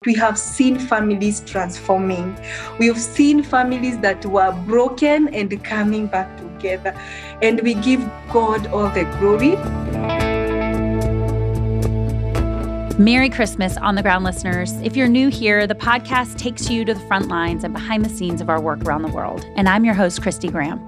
we have seen families transforming. We have seen families that were broken and coming back together. And we give God all the glory. Merry Christmas, On the Ground listeners. If you're new here, the podcast takes you to the front lines and behind the scenes of our work around the world. And I'm your host, Christy Graham.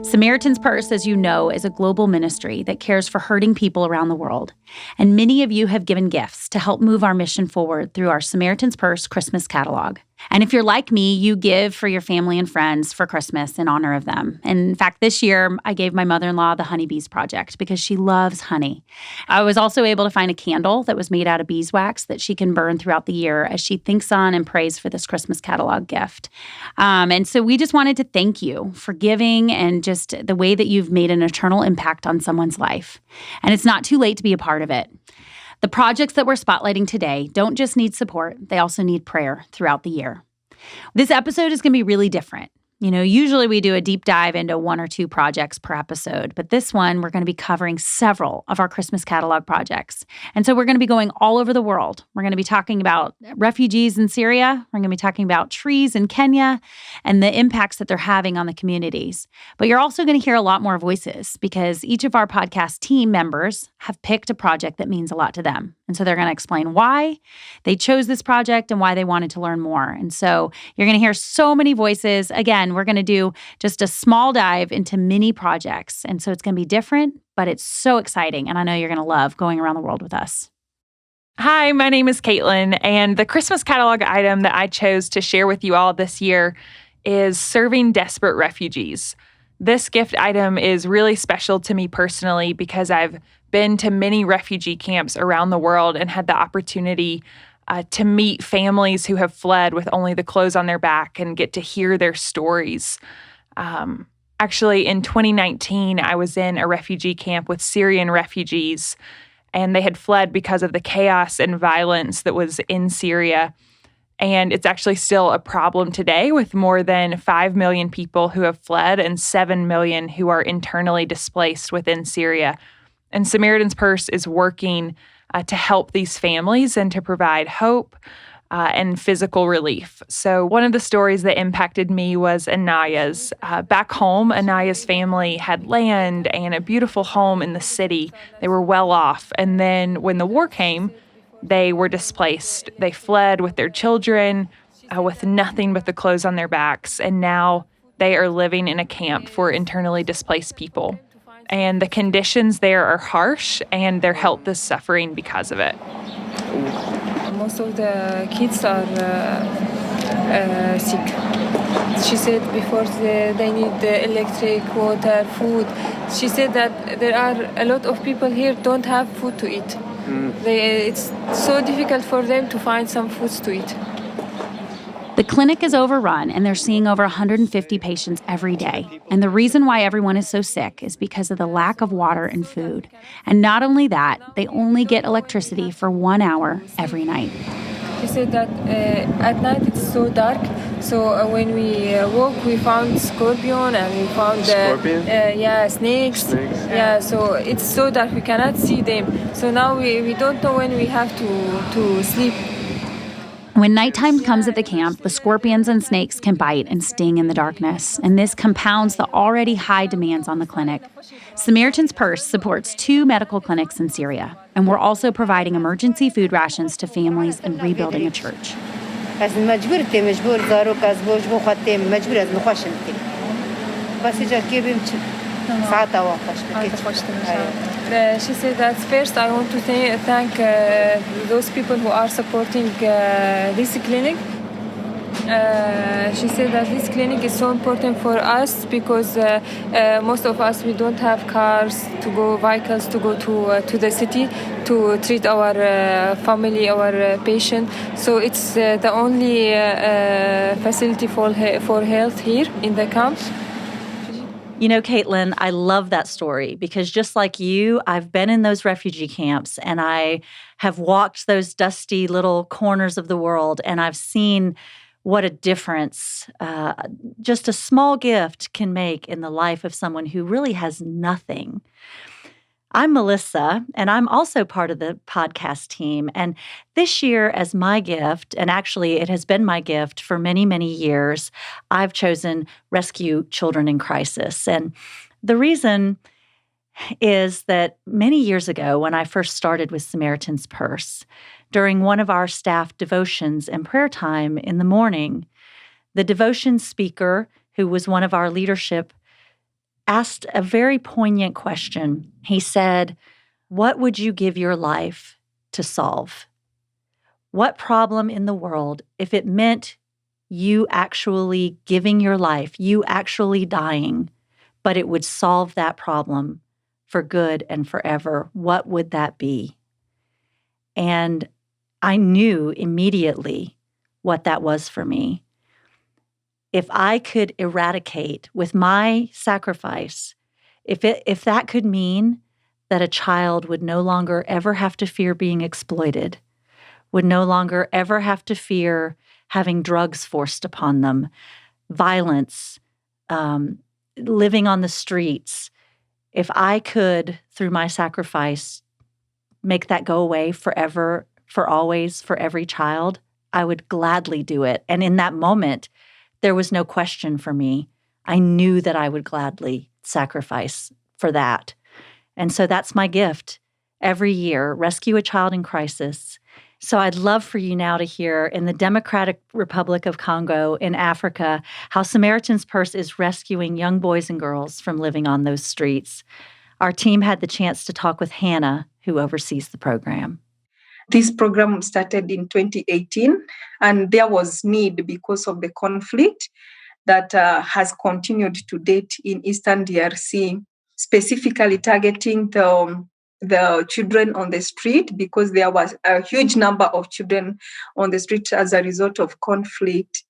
Samaritan's Purse, as you know, is a global ministry that cares for hurting people around the world. And many of you have given gifts to help move our mission forward through our Samaritan's Purse Christmas catalog. And if you're like me, you give for your family and friends for Christmas in honor of them. And in fact, this year, I gave my mother-in-law the Honeybees project because she loves honey. I was also able to find a candle that was made out of beeswax that she can burn throughout the year as she thinks on and prays for this Christmas catalog gift. And so we just wanted to thank you for giving and just the way that you've made an eternal impact on someone's life. And it's not too late to be a part of it. The projects that we're spotlighting today don't just need support, they also need prayer throughout the year. This episode is going to be really different. You know, usually we do a deep dive into one or two projects per episode, but this one, we're going to be covering several of our Christmas catalog projects. And so we're going to be going all over the world. We're going to be talking about refugees in Syria. We're going to be talking about trees in Kenya and the impacts that they're having on the communities. But you're also going to hear a lot more voices because each of our podcast team members have picked a project that means a lot to them. And so they're going to explain why they chose this project and why they wanted to learn more. And so you're going to hear so many voices. Again, we're going to do just a small dive into many projects. And so it's going to be different, but it's so exciting. And I know you're going to love going around the world with us. Hi, my name is Caitlin, and the Christmas catalog item that I chose to share with you all this year is serving desperate refugees. This gift item is really special to me personally because I've been to many refugee camps around the world and had the opportunity to meet families who have fled with only the clothes on their back and get to hear their stories. Actually, in 2019, I was in a refugee camp with Syrian refugees, and they had fled because of the chaos and violence that was in Syria. And it's actually still a problem today with more than 5 million people who have fled and 7 million who are internally displaced within Syria. And Samaritan's Purse is working to help these families and to provide hope and physical relief. So one of the stories that impacted me was Anaya's. Back home, Anaya's family had land and a beautiful home in the city. They were well off. And then when the war came, they were displaced. They fled with their children, with nothing but the clothes on their backs. And now they are living in a camp for internally displaced people. And the conditions there are harsh, and their health is suffering because of it. Most of the kids are sick. She said before they need the electric, water, food. She said that there are a lot of people here don't have food to eat. It's so difficult for them to find some foods to eat. The clinic is overrun, and they're seeing over 150 patients every day. And the reason why everyone is so sick is because of the lack of water and food. And not only that, they only get electricity for 1 hour every night. She said that at night it's so dark. So when we woke, we found scorpion and we found snakes. Yeah, so it's so dark we cannot see them. So now we don't know when we have to sleep. When nighttime comes at the camp, the scorpions and snakes can bite and sting in the darkness, and this compounds the already high demands on the clinic. Samaritan's Purse supports 2 medical clinics in Syria, and we're also providing emergency food rations to families and rebuilding a church. She said that first I want to thank those people who are supporting this clinic. She said that this clinic is so important for us because most of us, we don't have vehicles to go to the city to treat our family, our patient. So it's the only facility for health here in the camp. You know, Caitlin, I love that story because just like you, I've been in those refugee camps and I have walked those dusty little corners of the world, and I've seen what a difference just a small gift can make in the life of someone who really has nothing. I'm Melissa, and I'm also part of the podcast team. And this year, as my gift, and actually it has been my gift for many, many years, I've chosen Rescue Children in Crisis. And the reason is that many years ago, when I first started with Samaritan's Purse, during one of our staff devotions and prayer time in the morning, the devotion speaker, who was one of our leadership, asked a very poignant question. He said, "What would you give your life to solve? What problem in the world, if it meant you actually giving your life, you actually dying, but it would solve that problem for good and forever, what would that be?" And I knew immediately what that was for me. If I could eradicate with my sacrifice, if that could mean that a child would no longer ever have to fear being exploited, would no longer ever have to fear having drugs forced upon them, violence, living on the streets, if I could, through my sacrifice, make that go away forever, for always, for every child, I would gladly do it. And in that moment, there was no question for me. I knew that I would gladly sacrifice for that. And so that's my gift every year, Rescue a Child in Crisis. So I'd love for you now to hear in the Democratic Republic of Congo in Africa, how Samaritan's Purse is rescuing young boys and girls from living on those streets. Our team had the chance to talk with Hannah, who oversees the program. This program started in 2018, and there was need because of the conflict that has continued to date in Eastern DRC, specifically targeting the children on the street, because there was a huge number of children on the street as a result of conflict.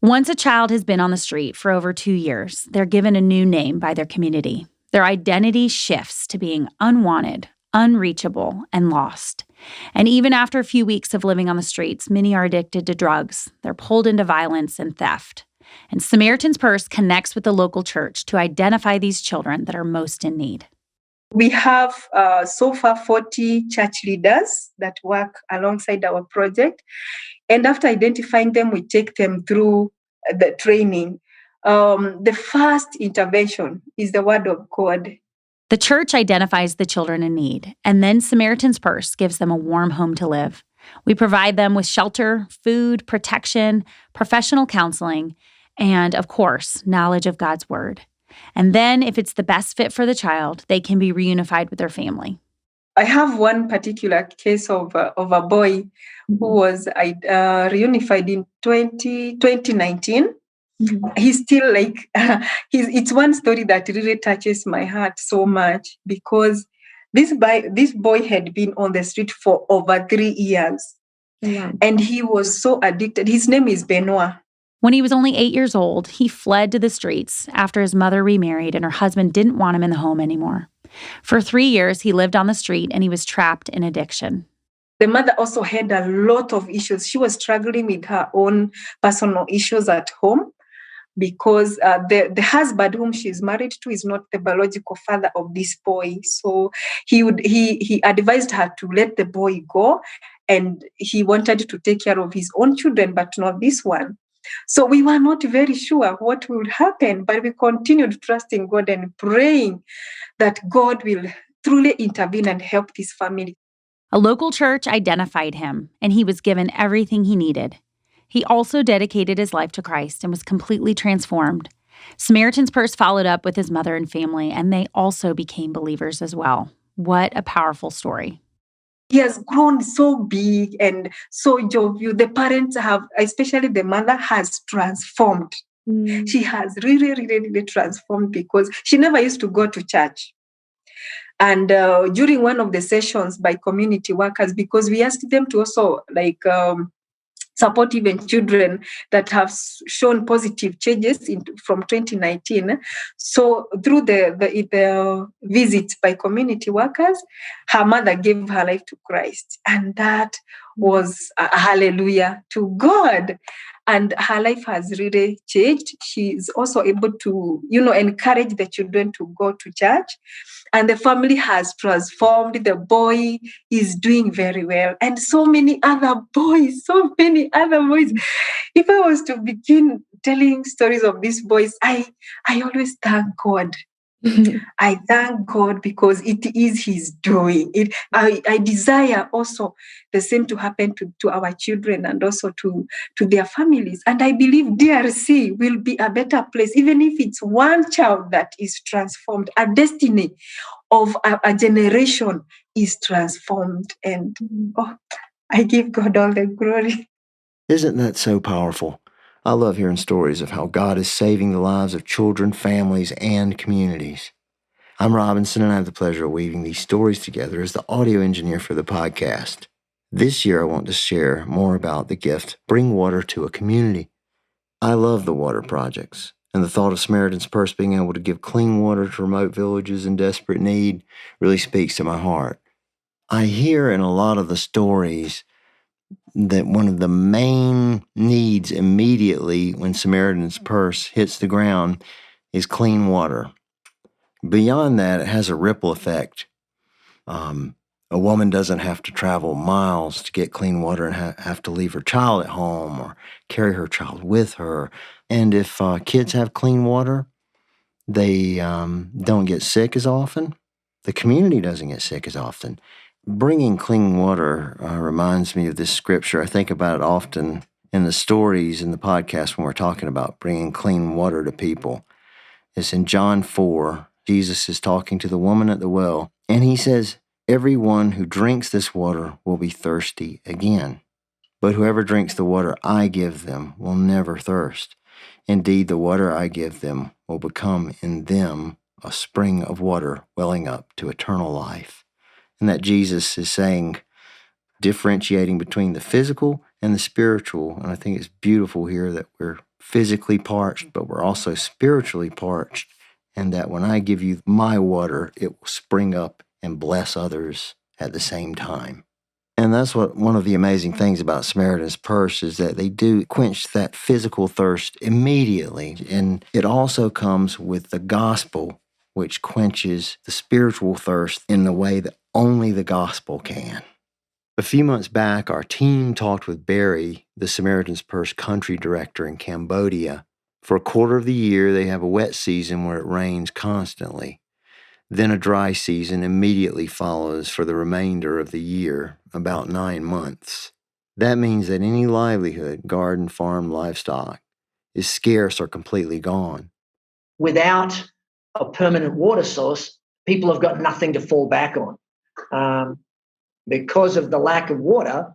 Once a child has been on the street for over 2 years, they're given a new name by their community. Their identity shifts to being unwanted, unreachable, and lost. And even after a few weeks of living on the streets, many are addicted to drugs. They're pulled into violence and theft. And Samaritan's Purse connects with the local church to identify these children that are most in need. We have so far 40 church leaders that work alongside our project. And after identifying them, we take them through the training. The first intervention is the Word of God. The church identifies the children in need, and then Samaritan's Purse gives them a warm home to live. We provide them with shelter, food, protection, professional counseling, and, of course, knowledge of God's Word. And then, if it's the best fit for the child, they can be reunified with their family. I have one particular case of a boy who was reunified in 2019. Mm-hmm. He's still it's one story that really touches my heart so much, because this boy had been on the street for over 3 years. Yeah. And he was so addicted. His name is Benoit. When he was only 8 years old, he fled to the streets after his mother remarried and her husband didn't want him in the home anymore. For 3 years, he lived on the street and he was trapped in addiction. The mother also had a lot of issues. She was struggling with her own personal issues at home, because the husband whom she's married to is not the biological father of this boy. So he advised her to let the boy go, and he wanted to take care of his own children, but not this one. So we were not very sure what would happen, but we continued trusting God and praying that God will truly intervene and help this family. A local church identified him, and he was given everything he needed. He also dedicated his life to Christ and was completely transformed. Samaritan's Purse followed up with his mother and family, and they also became believers as well. What a powerful story. He has grown so big and so jovial. The parents have, especially the mother, has transformed. Mm. She has really, really, really transformed, because she never used to go to church. And during one of the sessions by community workers, because we asked them to also support even children that have shown positive changes from 2019. So through the visits by community workers, her mother gave her life to Christ. And that was a hallelujah to God. And her life has really changed. She's also able to, encourage the children to go to church. And the family has transformed. The boy is doing very well. And so many other boys. If I was to begin telling stories of these boys, I always thank God. I thank God because it is His doing. I desire also the same to happen to our children and also to their families. And I believe DRC will be a better place, even if it's one child that is transformed. A destiny of a generation is transformed. And I give God all the glory. Isn't that so powerful? I love hearing stories of how God is saving the lives of children, families, and communities. I'm Robinson, and I have the pleasure of weaving these stories together as the audio engineer for the podcast. This year, I want to share more about the gift, Bring Water to a Community. I love the water projects, and the thought of Samaritan's Purse being able to give clean water to remote villages in desperate need really speaks to my heart. I hear in a lot of the stories that one of the main needs immediately when Samaritan's Purse hits the ground is clean water. Beyond that, it has a ripple effect. A woman doesn't have to travel miles to get clean water and have to leave her child at home or carry her child with her. And if kids have clean water, they don't get sick as often. The community doesn't get sick as often. Bringing clean water reminds me of this scripture. I think about it often in the stories in the podcast when we're talking about bringing clean water to people. It's in John 4. Jesus is talking to the woman at the well, and he says, "Everyone who drinks this water will be thirsty again. But whoever drinks the water I give them will never thirst. Indeed, the water I give them will become in them a spring of water welling up to eternal life." And that Jesus is saying, differentiating between the physical and the spiritual. And I think it's beautiful here that we're physically parched, but we're also spiritually parched. And that when I give you my water, it will spring up and bless others at the same time. And that's what one of the amazing things about Samaritan's Purse is that they do quench that physical thirst immediately. And it also comes with the gospel, which quenches the spiritual thirst in the way that only the gospel can. A few months back, our team talked with Barry, the Samaritan's Purse country director in Cambodia. For a quarter of the year, they have a wet season where it rains constantly. Then a dry season immediately follows for the remainder of the year, about 9 months. That means that any livelihood, garden, farm, livestock, is scarce or completely gone. Without a permanent water source, people have got nothing to fall back on. Because of the lack of water,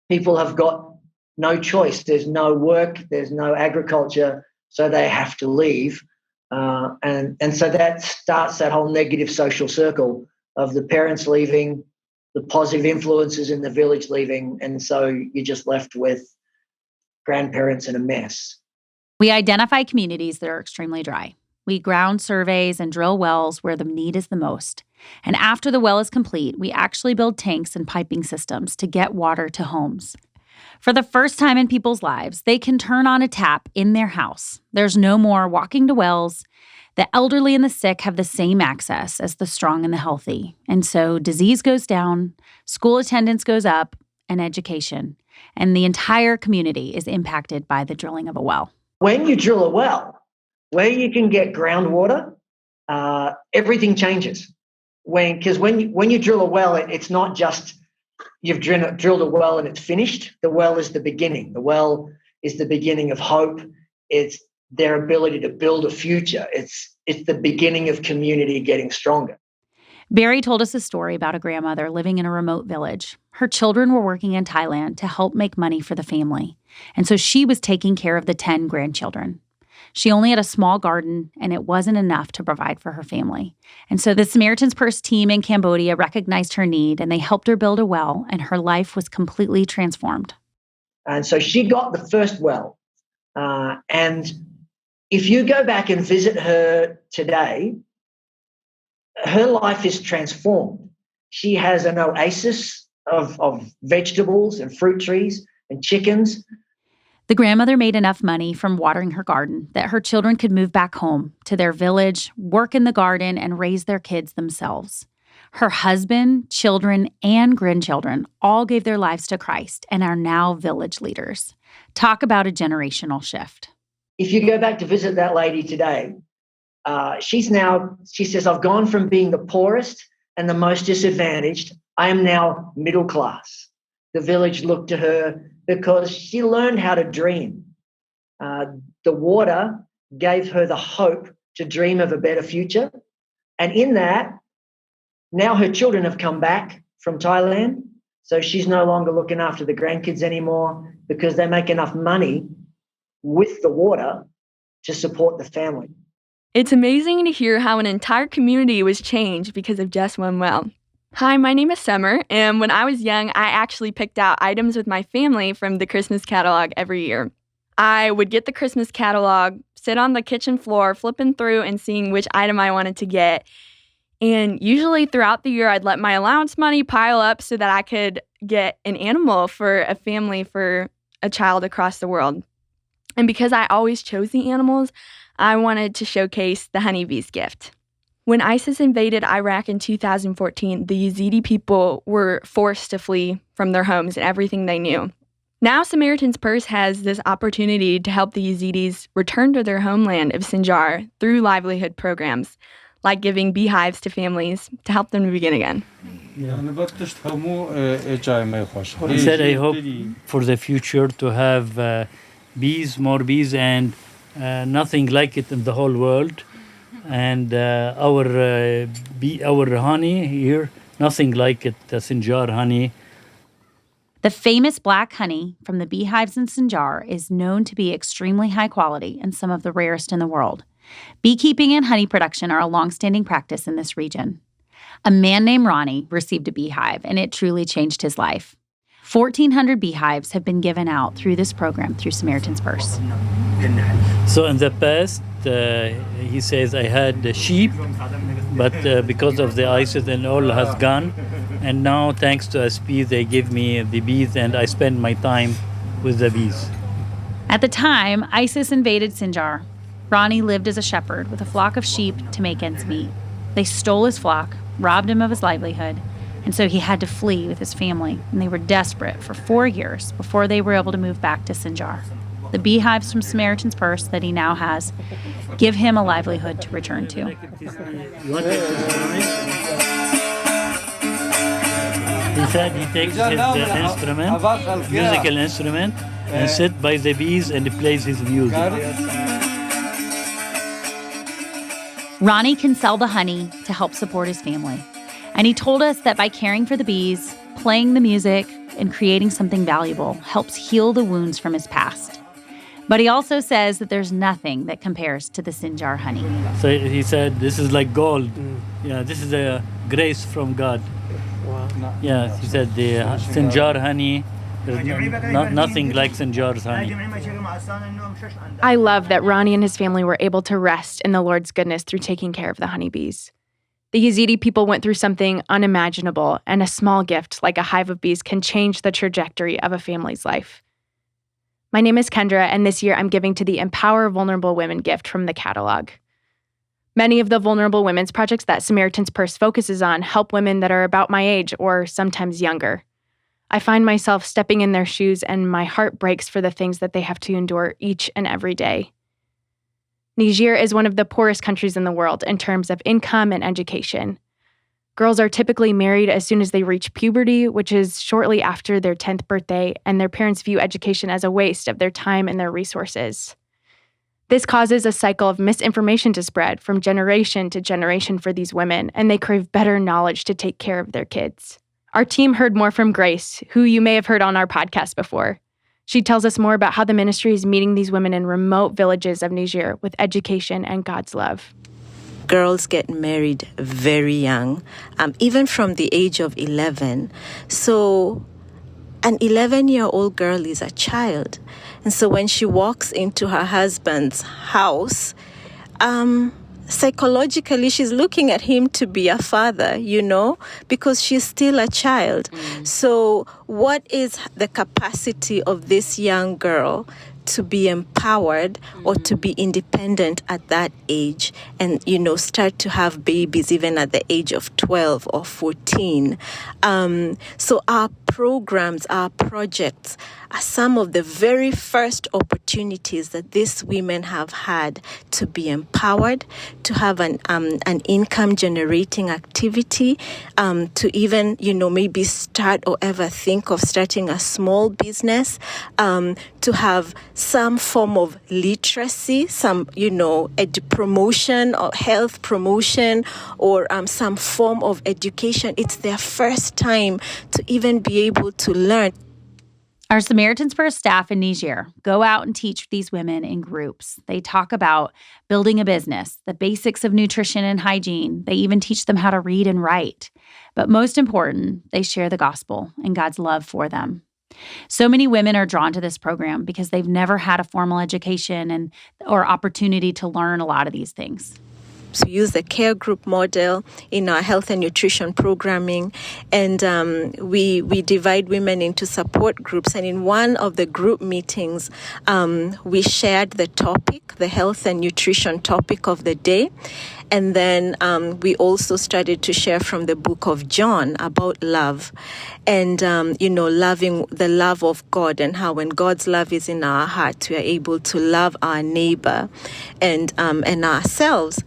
people have got no choice. There's no work, there's no agriculture, so they have to leave. And so that starts that whole negative social circle of the parents leaving, the positive influences in the village leaving, and so you're just left with grandparents in a mess. We identify communities that are extremely dry. We ground surveys and drill wells where the need is the most. And after the well is complete, we actually build tanks and piping systems to get water to homes. For the first time in people's lives, they can turn on a tap in their house. There's no more walking to wells. The elderly and the sick have the same access as the strong and the healthy. And so disease goes down, school attendance goes up, and education. And the entire community is impacted by the drilling of a well. When you drill a well, where you can get groundwater, everything changes. Because when you drill a well, it's not just you've drilled a well and it's finished. The well is the beginning. The well is the beginning of hope. It's their ability to build a future. It's the beginning of community getting stronger. Barry told us a story about a grandmother living in a remote village. Her children were working in Thailand to help make money for the family, and so she was taking care of the 10 grandchildren. She only had a small garden, and it wasn't enough to provide for her family. And so the Samaritan's Purse team in Cambodia recognized her need, and they helped her build a well, and her life was completely transformed. And so she got the first well. And if you go back and visit her today, her life is transformed. She has an oasis of vegetables and fruit trees and chickens. The grandmother made enough money from watering her garden that her children could move back home to their village, work in the garden, and raise their kids themselves. Her husband, children, and grandchildren all gave their lives to Christ and are now village leaders. Talk about a generational shift. If you go back to visit that lady today, she says, I've gone from being the poorest and the most disadvantaged. I am now middle class. The village looked to her because she learned how to dream. The water gave her the hope to dream of a better future. And in that, now her children have come back from Thailand. So she's no longer looking after the grandkids anymore because they make enough money with the water to support the family. It's amazing to hear how an entire community was changed because of just one well. Hi, my name is Summer, and when I was young, I actually picked out items with my family from the Christmas catalog every year. I would get the Christmas catalog, sit on the kitchen floor, flipping through and seeing which item I wanted to get. And usually throughout the year, I'd let my allowance money pile up so that I could get an animal for a family, for a child across the world. And because I always chose the animals, I wanted to showcase the honeybee's gift. When ISIS invaded Iraq in 2014, the Yazidi people were forced to flee from their homes and everything they knew. Now Samaritan's Purse has this opportunity to help the Yazidis return to their homeland of Sinjar through livelihood programs, like giving beehives to families to help them to begin again. He said, I hope for the future to have more bees, and nothing like it in the whole world. And our honey here, nothing like it, the Sinjar honey. The famous black honey from the beehives in Sinjar is known to be extremely high quality and some of the rarest in the world. Beekeeping and honey production are a longstanding practice in this region. A man named Ronnie received a beehive, and it truly changed his life. 1,400 beehives have been given out through this program through Samaritan's Purse. So in the past, he says, I had sheep, but because of the ISIS and all has gone. And now, thanks to SP, they give me the bees, and I spend my time with the bees. At the time ISIS invaded Sinjar, Ronnie lived as a shepherd with a flock of sheep to make ends meet. They stole his flock, robbed him of his livelihood, and so he had to flee with his family, and they were desperate for 4 years before they were able to move back to Sinjar. The beehives from Samaritan's Purse that he now has give him a livelihood to return to. He said he takes his musical instrument, and sits by the bees and plays his music. Ronnie can sell the honey to help support his family. And he told us that by caring for the bees, playing the music, and creating something valuable helps heal the wounds from his past. But he also says that there's nothing that compares to the Sinjar honey. So he said, this is like gold. Yeah, this is a grace from God. Wow. Yeah, he said the Sinjar honey, nothing like Sinjar's honey. I love that Ronnie and his family were able to rest in the Lord's goodness through taking care of the honeybees. The Yazidi people went through something unimaginable, and a small gift like a hive of bees can change the trajectory of a family's life. My name is Kendra, and this year I'm giving to the Empower Vulnerable Women gift from the catalog. Many of the vulnerable women's projects that Samaritan's Purse focuses on help women that are about my age or sometimes younger. I find myself stepping in their shoes, and my heart breaks for the things that they have to endure each and every day. Niger is one of the poorest countries in the world in terms of income and education. Girls are typically married as soon as they reach puberty, which is shortly after their 10th birthday, and their parents view education as a waste of their time and their resources. This causes a cycle of misinformation to spread from generation to generation for these women, and they crave better knowledge to take care of their kids. Our team heard more from Grace, who you may have heard on our podcast before. She tells us more about how the ministry is meeting these women in remote villages of Niger with education and God's love. Girls get married very young, even from the age of 11. So an 11-year-old girl is a child. And so when she walks into her husband's house, psychologically, she's looking at him to be a father, because she's still a child. So what is the capacity of this young girl to be empowered or to be independent at that age and, start to have babies even at the age of 12 or 14? So our programs, our projects are some of the very first opportunities that these women have had to be empowered, to have an income generating activity, to even, maybe start or ever think of starting a small business, to have some form of literacy, some, promotion or health promotion or some form of education. It's their first time to even be able to learn. Our Samaritan's Purse staff in Niger go out and teach these women in groups. They talk about building a business, the basics of nutrition and hygiene. They even teach them how to read and write. But most important, they share the gospel and God's love for them. So many women are drawn to this program because they've never had a formal education or opportunity to learn a lot of these things. So we use the care group model in our health and nutrition programming, and we divide women into support groups. And in one of the group meetings, we shared the topic, the health and nutrition topic of the day. And then we also started to share from the book of John about love and, loving the love of God, and how when God's love is in our hearts, we are able to love our neighbor and ourselves.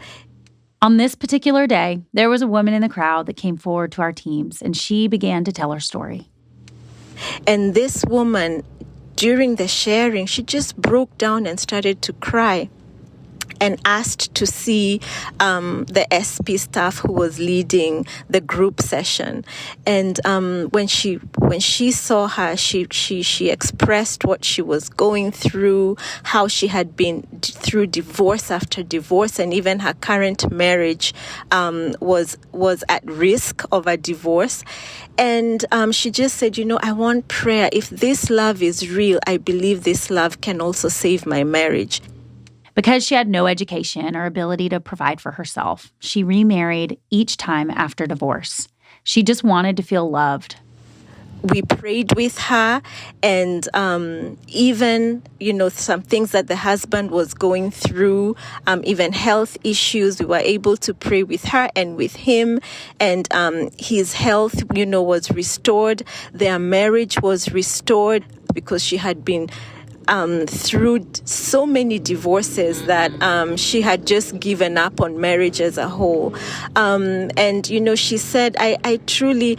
On this particular day, there was a woman in the crowd that came forward to our teams, and she began to tell her story. And this woman, during the sharing, she just broke down and started to cry and asked to see the SP staff who was leading the group session. And when she saw her, she expressed what she was going through, how she had been through divorce after divorce, and even her current marriage was at risk of a divorce. And she just said, I want prayer. If this love is real, I believe this love can also save my marriage. Because she had no education or ability to provide for herself, she remarried each time after divorce. She just wanted to feel loved. We prayed with her, and even, some things that the husband was going through, even health issues, we were able to pray with her and with him, and his health, was restored. Their marriage was restored because she had been through so many divorces that she had just given up on marriage as a whole. And, she said, I truly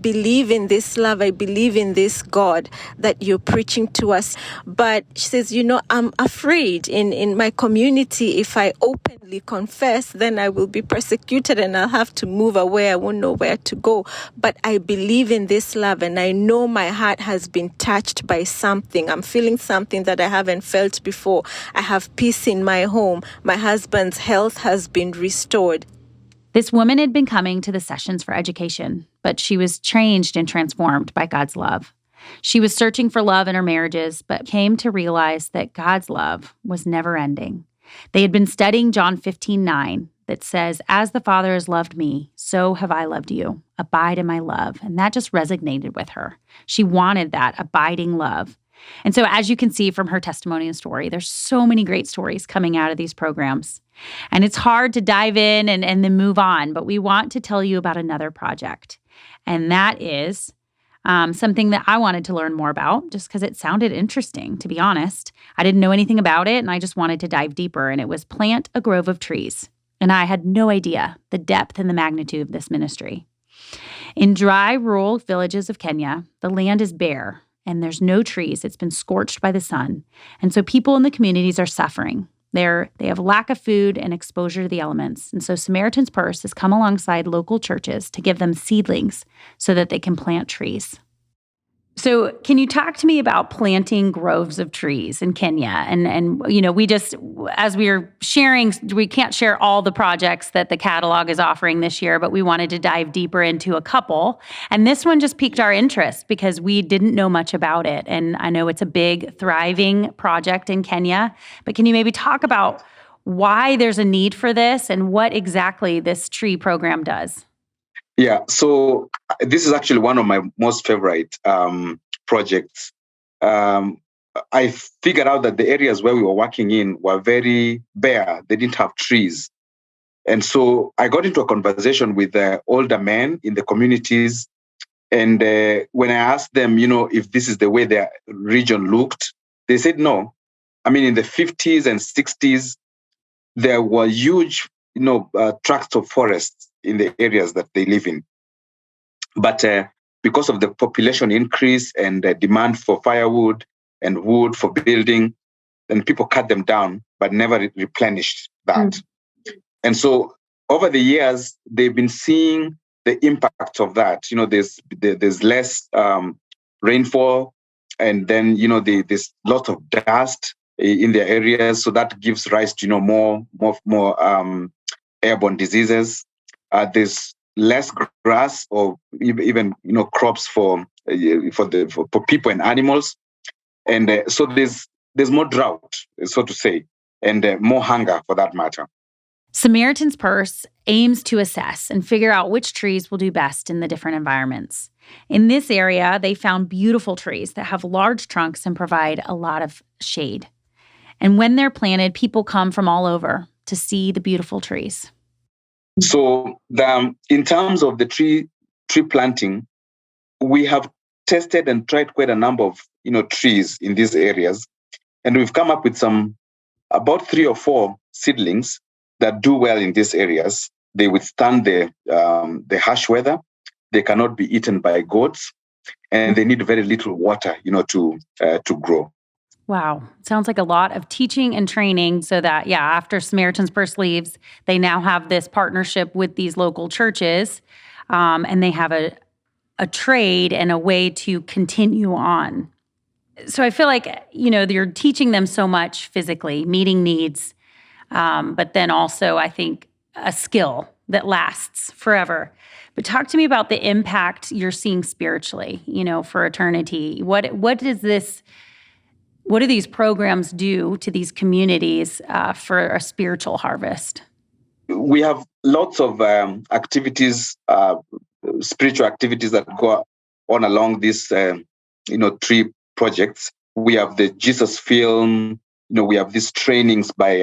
believe in this love. I believe in this God that you're preaching to us. But she says, I'm afraid in my community, if I openly confess, then I will be persecuted and I'll have to move away. I won't know where to go. But I believe in this love, and I know my heart has been touched by something. I'm feeling something that I haven't felt before. I have peace in my home. My husband's health has been restored. This woman had been coming to the sessions for education, but she was changed and transformed by God's love. She was searching for love in her marriages, but came to realize that God's love was never ending. They had been studying John 15:9 that says, "As the Father has loved me, so have I loved you. Abide in my love." And that just resonated with her. She wanted that abiding love. And so as you can see from her testimony and story, there's so many great stories coming out of these programs. And it's hard to dive in and then move on, but we want to tell you about another project. And that is something that I wanted to learn more about just because it sounded interesting, to be honest. I didn't know anything about it, and I just wanted to dive deeper. And it was Plant a Grove of Trees. And I had no idea the depth and the magnitude of this ministry. In dry, rural villages of Kenya, the land is bare, and there's no trees. It's been scorched by the sun. And so people in the communities are suffering. They have lack of food and exposure to the elements. And so Samaritan's Purse has come alongside local churches to give them seedlings so that they can plant trees. So can you talk to me about planting groves of trees in Kenya? And we just, as we are sharing, we can't share all the projects that the catalog is offering this year, but we wanted to dive deeper into a couple. And this one just piqued our interest because we didn't know much about it. And I know it's a big, thriving project in Kenya, but can you maybe talk about why there's a need for this and what exactly this tree program does. Yeah, so this is actually one of my most favorite projects. I figured out that the areas where we were working in were very bare. They didn't have trees. And so I got into a conversation with older men in the communities. And when I asked them, if this is the way their region looked, they said no. I mean, in the 50s and 60s, there were huge, tracts of forests in the areas that they live in. But because of the population increase and the demand for firewood and wood for building, then people cut them down, but never replenished that. And so over the years, they've been seeing the impact of that. There's less rainfall, and then, there's lots of dust in their areas. So that gives rise to, more airborne diseases. There's less grass or even, crops for people and animals. And so there's more drought, so to say, and more hunger for that matter. Samaritan's Purse aims to assess and figure out which trees will do best in the different environments. In this area, they found beautiful trees that have large trunks and provide a lot of shade. And when they're planted, people come from all over to see the beautiful trees. So in terms of the tree planting, we have tested and tried quite a number of trees in these areas, and we've come up with about 3 or 4 seedlings that do well in these areas. They withstand the harsh weather. They cannot be eaten by goats, and they need very little water, to grow. Wow. Sounds like a lot of teaching and training so that, after Samaritan's Purse leaves, they now have this partnership with these local churches, and they have a trade and a way to continue on. So I feel like, you're teaching them so much physically, meeting needs, but then also, I think, a skill that lasts forever. But talk to me about the impact you're seeing spiritually, for eternity. What do these programs do to these communities for a spiritual harvest? We have lots of activities, spiritual activities that go on along these, tree projects. We have the Jesus film. We have these trainings by,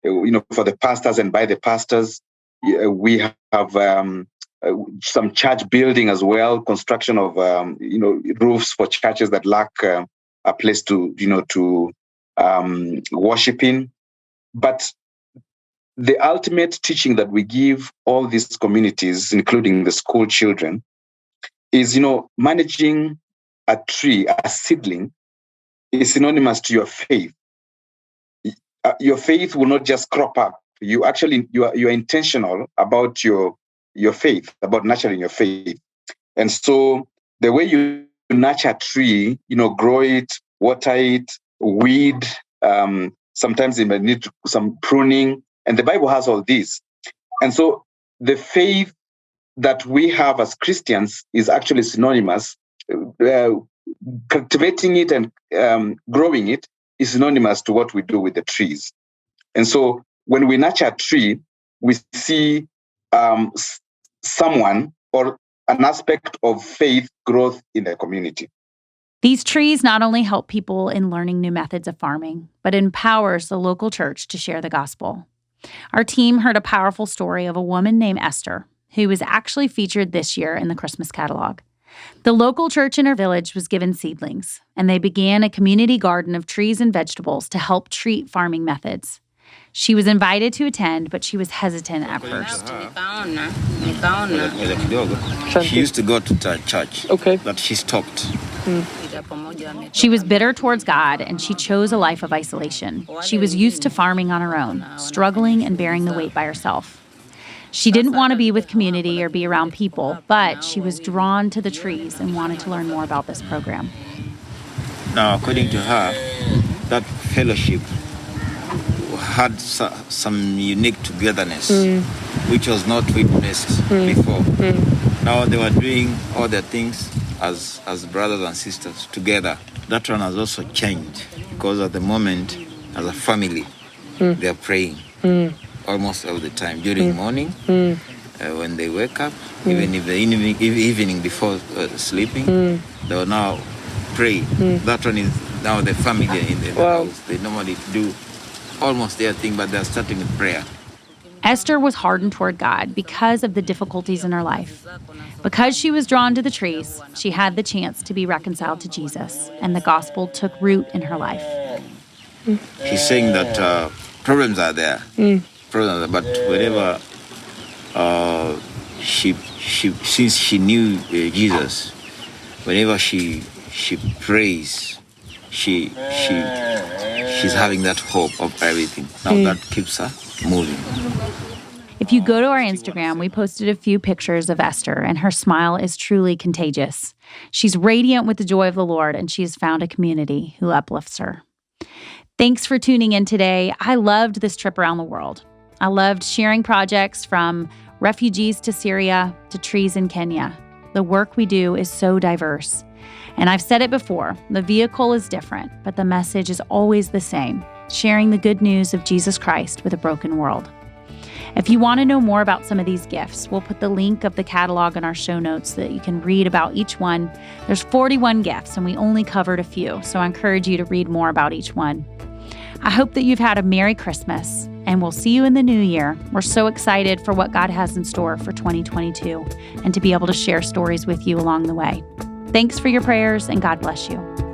for the pastors and by the pastors. We have some church building as well, construction of, roofs for churches that lack a place to worship in. But the ultimate teaching that we give all these communities, including the school children, is, managing a tree, a seedling, is synonymous to your faith. Your faith will not just crop up. You are intentional about your faith, about nurturing your faith. And so the way you nurture a tree, grow it, water it, weed, sometimes you may need some pruning. And the Bible has all these. And so the faith that we have as Christians is actually synonymous. Cultivating it and growing it is synonymous to what we do with the trees. And so when we nurture a tree, we see someone or an aspect of faith growth in the community. These trees not only help people in learning new methods of farming, but empowers the local church to share the gospel. Our team heard a powerful story of a woman named Esther, who was actually featured this year in the Christmas catalog. The local church in her village was given seedlings, and they began a community garden of trees and vegetables to help treat farming methods. She was invited to attend, but she was hesitant at first. She used to go to church, but she stopped. She was bitter towards God, and she chose a life of isolation. She was used to farming on her own, struggling and bearing the weight by herself. She didn't want to be with community or be around people, but she was drawn to the trees and wanted to learn more about this program. Now, according to her, that fellowship had some unique togetherness, which was not witnessed before. Now they were doing all their things as brothers and sisters together. That one has also changed because at the moment, as a family, they are praying almost all the time during morning, when they wake up, even if the evening before sleeping, they will now pray. That one is now the family in the house. They normally do almost their thing, but they're starting with prayer. Esther was hardened toward God because of the difficulties in her life. Because she was drawn to the trees, she had the chance to be reconciled to Jesus, and the gospel took root in her life. He's saying that problems are there, but whenever since she knew Jesus, whenever she prays, she's having that hope of everything. Now that keeps her moving. If you go to our Instagram, we posted a few pictures of Esther, and her smile is truly contagious. She's radiant with the joy of the Lord, and she has found a community who uplifts her. Thanks for tuning in today. I loved this trip around the world. I loved sharing projects from refugees to Syria to trees in Kenya. The work we do is so diverse. And I've said it before, the vehicle is different, but the message is always the same, sharing the good news of Jesus Christ with a broken world. If you want to know more about some of these gifts, we'll put the link of the catalog in our show notes so that you can read about each one. There's 41 gifts, and we only covered a few, so I encourage you to read more about each one. I hope that you've had a Merry Christmas, and we'll see you in the new year. We're so excited for what God has in store for 2022 and to be able to share stories with you along the way. Thanks for your prayers, and God bless you.